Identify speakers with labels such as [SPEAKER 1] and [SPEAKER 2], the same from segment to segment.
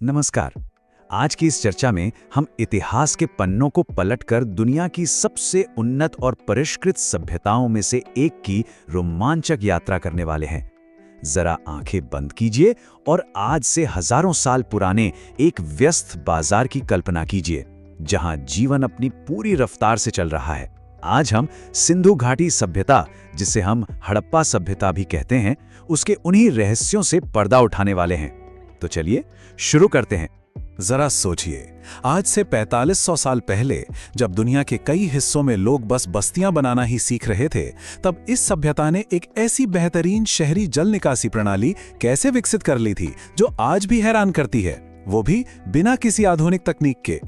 [SPEAKER 1] नमस्कार। आज की इस चर्चा में हम इतिहास के पन्नों को पलटकर दुनिया की सबसे उन्नत और परिष्कृत सभ्यताओं में से एक की रोमांचक यात्रा करने वाले हैं। जरा आंखें बंद कीजिए और आज से हजारों साल पुराने एक व्यस्त बाजार की कल्पना कीजिए, जहां जीवन अपनी पूरी रफ्तार से चल रहा है। आज हम सिंधु घाटी सभ्यता, जिसे हम हड़प्पा सभ्यता भी कहते हैं, उसके उन्हीं रहस्यों से पर्दा उठाने वाले हैं। तो चलिए शुरू करते हैं।
[SPEAKER 2] जरा सोचिए, आज से 4500 साल पहले जब दुनिया के कई हिस्सों में लोग बस बस्तियां बनाना ही सीख रहे थे, तब इस सभ्यता ने एक ऐसी बेहतरीन शहरी जल निकासी प्रणाली कैसे विकसित कर ली थी जो आज भी हैरान करती है, वो भी बिना किसी आधुनिक तकनीक के।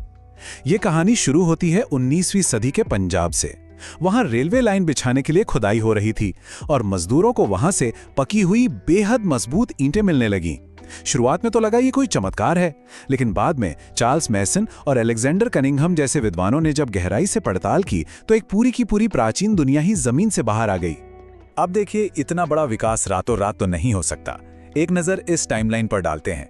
[SPEAKER 2] ये कहानी शुरू होती है 19वीं सदी के पंजाब से। वहां रेलवे लाइन बिछाने के लिए खुदाई हो रही थी और मजदूरों को वहां से पकी हुई बेहद मजबूत ईंटें मिलने लगीं। शुरुआत में तो लगा ये कोई चमत्कार है, लेकिन बाद में चार्ल्स मैसन और अलेक्जेंडर कनिंघम जैसे विद्वानों ने जब गहराई से पड़ताल की तो एक पूरी की पूरी प्राचीन दुनिया ही जमीन से बाहर आ गई। अब देखिए, इतना बड़ा विकास रातों रात तो नहीं हो सकता। एक नजर इस टाइमलाइन पर डालते हैं।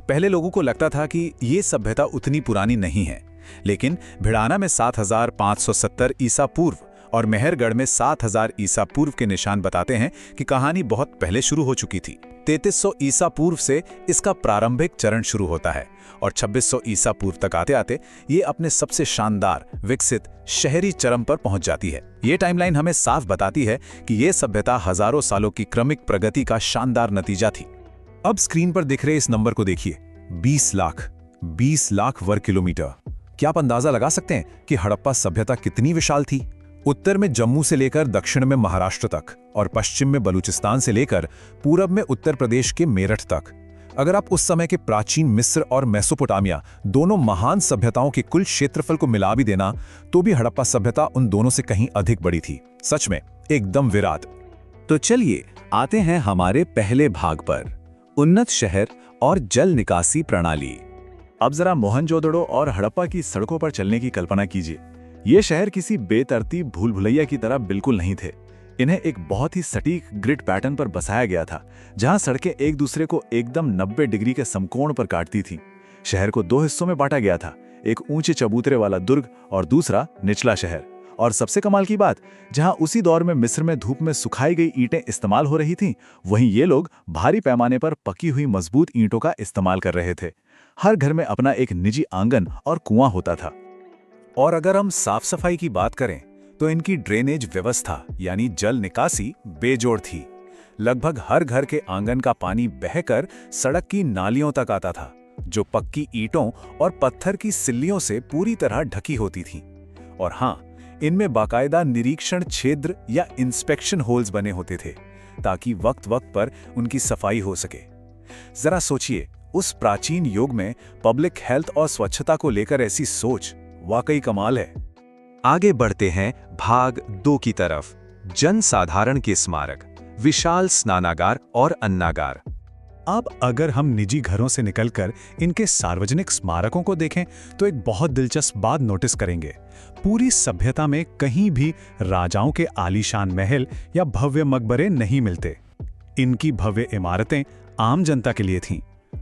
[SPEAKER 2] पहले लोगों को लगता था कि ये सभ्यता उतनी पुरानी नहीं है, लेकिन भिड़ाना में 7570 ईसा पूर्व और मेहरगढ़ में 7000 ईसा पूर्व के निशान बताते हैं कि कहानी बहुत पहले शुरू हो चुकी थी। 3300 ईसा पूर्व से इसका प्रारंभिक चरण शुरू होता है और 2600 ईसा पूर्व तक आते आते ये अपने सबसे शानदार विकसित शहरी चरम पर पहुंच जाती है। ये टाइमलाइन हमें साफ बताती है कि ये सभ्यता हजारों सालों की क्रमिक प्रगति का शानदार नतीजा थी। अब स्क्रीन पर दिख रहे इस नंबर को देखिए, 20 लाख वर्ग किलोमीटर। क्या आप अंदाजा लगा सकते हैं कि हड़प्पा सभ्यता कितनी विशाल थी? उत्तर में जम्मू से लेकर दक्षिण में महाराष्ट्र तक और पश्चिम में बलूचिस्तान से लेकर पूरब में उत्तर प्रदेश के मेरठ तक। अगर आप उस समय के प्राचीन मिस्र और मेसोपोटामिया दोनों महान सभ्यताओं के कुल क्षेत्रफल को मिला भी देना, तो भी हड़प्पा सभ्यता उन दोनों से कहीं अधिक बड़ी थी। सच में एकदम विराट।
[SPEAKER 1] तो चलिए आते हैं हमारे पहले भाग पर, उन्नत शहर और जल निकासी प्रणाली।
[SPEAKER 2] अब जरा मोहनजोदड़ो और हड़प्पा की सड़कों पर चलने की कल्पना कीजिए। ये शहर किसी बेतरतीब भूल भुलैया की तरह बिल्कुल नहीं थे। इन्हें एक बहुत ही सटीक ग्रिड पैटर्न पर बसाया गया था, जहां सड़कें एक दूसरे को एकदम 90 डिग्री के समकोण पर काटती थीं। शहर को दो हिस्सों में बांटा गया था, एक ऊंचे चबूतरे वाला दुर्ग और दूसरा निचला शहर। और सबसे कमाल की बात, जहां उसी दौर में मिस्र में धूप में सुखाई गई ईंटें इस्तेमाल हो रही थीं, वहीं ये लोग भारी पैमाने पर पकी हुई मजबूत ईंटों का इस्तेमाल कर रहे थे। हर घर में अपना एक निजी आंगन और कुआं होता था। और अगर हम साफ सफाई की बात करें तो इनकी ड्रेनेज व्यवस्था यानी जल निकासी बेजोड़ थी। लगभग हर घर के आंगन का पानी बहकर सड़क की नालियों तक आता था, जो पक्की ईंटों और पत्थर की सिल्लियों से पूरी तरह ढकी होती थीं। और हां, इनमें बाकायदा निरीक्षण क्षेत्र या इंस्पेक्शन होल्स बने होते थे, ताकि वक्त वक्त पर उनकी सफाई हो सके। जरा सोचिए, उस प्राचीन युग में पब्लिक हेल्थ और स्वच्छता को लेकर ऐसी सोच वाकई कमाल है।
[SPEAKER 1] आगे बढ़ते हैं भाग 2 की तरफ, जनसाधारण के स्मारक, विशाल स्नानागार और अन्नागार।
[SPEAKER 2] अब अगर हम निजी घरों से निकलकर इनके सार्वजनिक स्मारकों को देखें तो एक बहुत दिलचस्प बात नोटिस करेंगे। पूरी सभ्यता में कहीं भी राजाओं के आलीशान महल या भव्य मकबरे नहीं मिलते। इनकी भव्य इमारतें आम जनता के लिए थीं।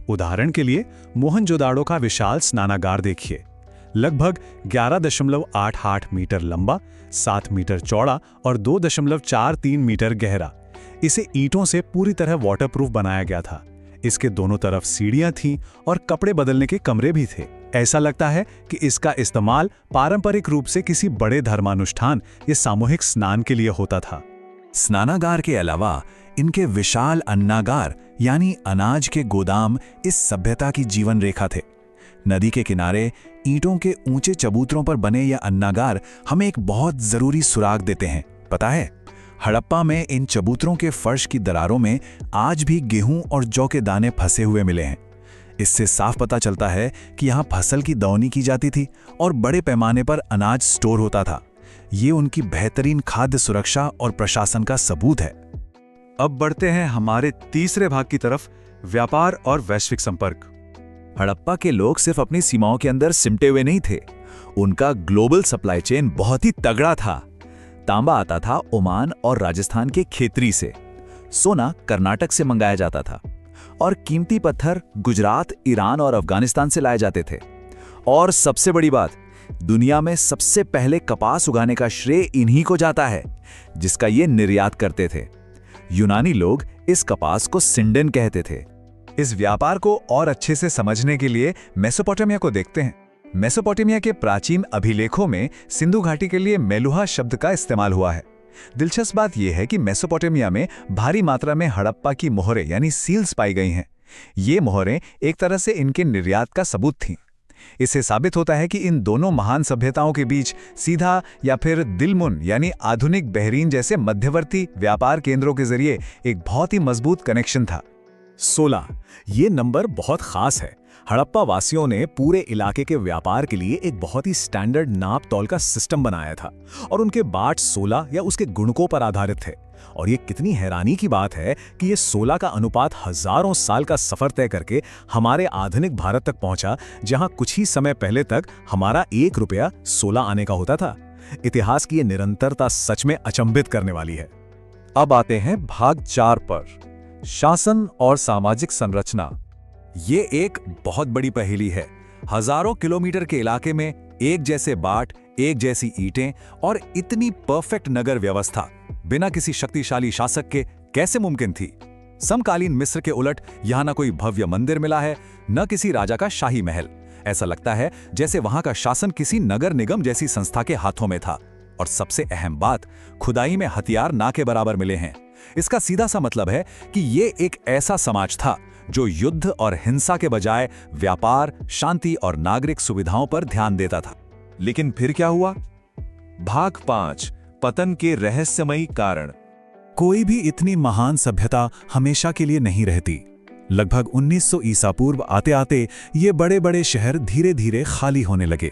[SPEAKER 2] उदाहरण के लिए मोहनजोदाड़ो का विशाल स्नानागार देखिए, लगभग 11.88 मीटर लंबा, 7 मीटर चौड़ा और 2.43 मीटर गहरा। इसे ईंटों से पूरी तरह वाटरप्रूफ बनाया गया था। इसके दोनों तरफ सीढ़ियां थीं और कपड़े बदलने के कमरे भी थे। ऐसा लगता है कि इसका इस्तेमाल पारंपरिक रूप से किसी बड़े धर्मानुष्ठान या सामूहिक स्नान के लिए होता था।
[SPEAKER 1] स्नानागार के अलावा इनके विशाल अन्नागार यानी अनाज के गोदाम इस सभ्यता की जीवन रेखा थे। नदी के किनारे ईंटों के ऊंचे चबूतरों पर बने यह अन्नागार हमें एक बहुत जरूरी सुराग देते हैं। पता है, हड़प्पा में इन चबूतरों के फर्श की दरारों में आज भी गेहूं और जौ के दाने फंसे हुए मिले हैं। इससे साफ पता चलता है कि यहाँ फसल की दौनी की जाती थी और बड़े पैमाने पर अनाज स्टोर होता था। ये उनकी बेहतरीन खाद्य सुरक्षा और प्रशासन का सबूत है।
[SPEAKER 2] अब बढ़ते हैं हमारे तीसरे भाग की तरफ, व्यापार और वैश्विक संपर्क।
[SPEAKER 1] हड़प्पा के लोग सिर्फ अपनी सीमाओं के अंदर सिमटे हुए नहीं थे, उनका ग्लोबल सप्लाई चेन बहुत ही तगड़ा था। तांबा आता था ओमान और राजस्थान के खेतरी से, सोना कर्नाटक से मंगाया जाता था
[SPEAKER 3] और कीमती पत्थर गुजरात, ईरान और अफगानिस्तान से लाए जाते थे। और सबसे बड़ी बात, दुनिया में सबसे पहले कपास उगाने का श्रेय इन्हीं को जाता है, जिसका ये निर्यात करते थे। यूनानी लोग इस कपास को सिंडन कहते थे।
[SPEAKER 1] इस व्यापार को और अच्छे से समझने के लिए मेसोपोटामिया को देखते हैं। मेसोपोटामिया के प्राचीन अभिलेखों में सिंधु घाटी के लिए मेलुहा शब्द का इस्तेमाल हुआ है। दिलचस्प बात यह है कि मेसोपोटामिया में भारी मात्रा में हड़प्पा की मोहरें यानी सील्स पाई गई हैं। ये मोहरें एक तरह से इनके निर्यात का सबूत थीं। इससे साबित होता है कि इन दोनों महान सभ्यताओं के बीच सीधा या फिर दिलमुन यानी आधुनिक बहरीन जैसे मध्यवर्ती व्यापार केंद्रों के जरिए एक बहुत ही मजबूत कनेक्शन था।
[SPEAKER 2] 16 ये नंबर बहुत खास है। हड़प्पा वासियों ने पूरे इलाके के व्यापार के लिए एक बहुत ही स्टैंडर्ड नाप तौल का सिस्टम बनाया था और उनके बाट 16 या उसके गुणकों पर आधारित थे। और ये कितनी हैरानी की बात है कि ये 16 का अनुपात हजारों साल का सफर तय करके हमारे आधुनिक भारत तक पहुंचा, जहां कुछ ही समय पहले तक हमारा 1 रुपया 16 आने का होता था। इतिहास की ये निरंतरता सच में अचंभित करने वाली है।
[SPEAKER 1] अब आते हैं भाग 4 पर, शासन और सामाजिक संरचना। ये एक बहुत बड़ी पहेली है। हजारों किलोमीटर के इलाके में एक जैसे बाट, एक जैसी ईंटें और इतनी परफेक्ट नगर व्यवस्था बिना किसी शक्तिशाली शासक के कैसे मुमकिन थी? समकालीन मिस्र के उलट यहां न कोई भव्य मंदिर मिला है, न किसी राजा का शाही महल। ऐसा लगता है जैसे वहां का शासन किसी नगर निगम जैसी संस्था के हाथों में था। और सबसे अहम बात, खुदाई में हथियार ना के बराबर मिले हैं। इसका सीधा सा मतलब है कि ये एक ऐसा समाज था जो युद्ध और हिंसा के बजाय व्यापार, शांति और नागरिक सुविधाओं पर ध्यान देता था। लेकिन फिर क्या हुआ? भाग 5, पतन के रहस्यमयी कारण।
[SPEAKER 2] कोई भी इतनी महान सभ्यता हमेशा के लिए नहीं रहती। लगभग 1900 ईसा पूर्व आते आते ये बड़े बड़े शहर धीरे धीरे खाली होने लगे।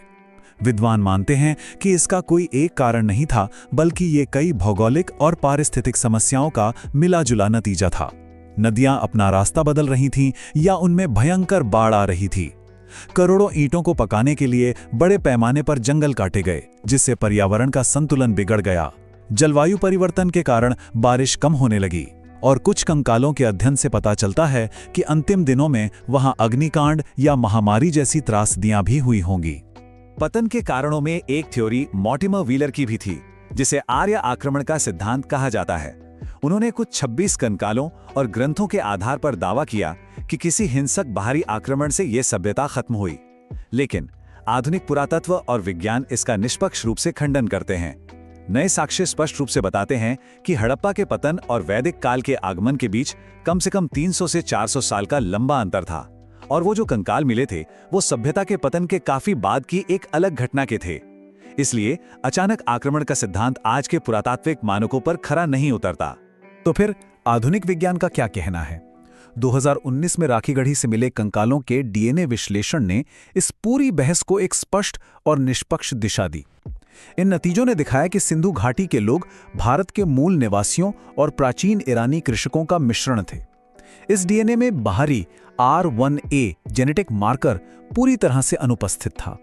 [SPEAKER 2] विद्वान मानते हैं कि इसका कोई एक कारण नहीं था, बल्कि ये कई भौगोलिक और पारिस्थितिक समस्याओं का मिला जुला नतीजा था। नदियां अपना रास्ता बदल रही थीं या उनमें भयंकर बाढ़ आ रही थी। करोड़ों ईंटों को पकाने के लिए बड़े पैमाने पर जंगल काटे गए, जिससे पर्यावरण का संतुलन बिगड़ गया। जलवायु परिवर्तन के कारण बारिश कम होने लगी और कुछ कंकालों के अध्ययन से पता चलता है कि अंतिम दिनों में वहां अग्निकांड या महामारी जैसी त्रासदियां भी हुई होंगी।
[SPEAKER 3] पतन के कारणों में एक थ्योरी मॉर्टिमर व्हीलर की भी थी, जिसे आर्य आक्रमण का सिद्धांत कहा जाता है। उन्होंने कुछ 26 कंकालों और ग्रंथों के आधार पर दावा किया कि किसी हिंसक बाहरी आक्रमण से यह सभ्यता खत्म हुई। लेकिन आधुनिक पुरातत्व और विज्ञान इसका निष्पक्ष रूप से खंडन करते हैं। नए साक्ष्य स्पष्ट रूप से बताते हैं कि हड़प्पा के पतन और वैदिक काल के आगमन के बीच कम से कम 300 से 400 साल का लंबा अंतर था। और वो जो कंकाल मिले थे वो सभ्यता के पतन के काफी बाद की एक अलग घटना के थे। इसलिए अचानक आक्रमण का सिद्धांत आज के पुरातात्विक मानकों पर खरा नहीं उतरता।
[SPEAKER 2] तो फिर आधुनिक विज्ञान का क्या कहना है? 2019 में राखीगढ़ी से मिले कंकालों के डीएनए विश्लेषण ने इस पूरी बहस को एक स्पष्ट और निष्पक्ष दिशा दी। इन नतीजों ने दिखाया कि सिंधु घाटी के लोग भारत के मूल निवासियों और प्राचीन ईरानी कृषकों का मिश्रण थे। इस डीएनए में बाहरी R1A जेनेटिक मार्कर पूरी तरह से अनुपस्थित था।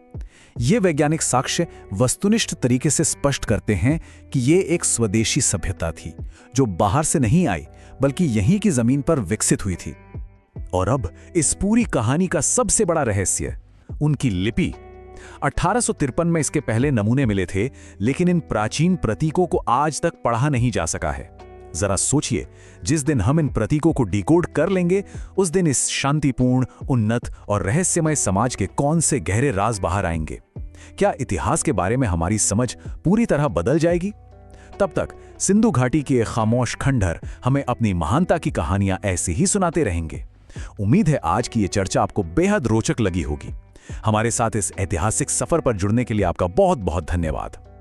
[SPEAKER 2] ये वैज्ञानिक साक्ष्य वस्तुनिष्ठ तरीके से स्पष्ट करते हैं कि ये एक स्वदेशी सभ्यता थी, जो बाहर से नहीं आई बल्कि यहीं की जमीन पर विकसित हुई थी। और अब इस पूरी कहानी का सबसे बड़ा रहस्य, उनकी लिपि। 1853 में इसके पहले नमूने मिले थे, लेकिन इन प्राचीन प्रतीकों को आज तक पढ़ा नहीं जा सका है। जरा सोचिए, जिस दिन हम इन प्रतीकों को डिकोड कर लेंगे, उस दिन इस शांतिपूर्ण, उन्नत और रहस्यमय समाज के कौन से गहरे राज बाहर आएंगे। क्या इतिहास के बारे में हमारी समझ पूरी तरह बदल जाएगी? तब तक सिंधु घाटी के खामोश खंडहर हमें अपनी महानता की कहानियां ऐसे ही सुनाते रहेंगे। उम्मीद है आज की ये चर्चा आपको बेहद रोचक लगी होगी। हमारे साथ इस ऐतिहासिक सफर पर जुड़ने के लिए आपका बहुत बहुत धन्यवाद।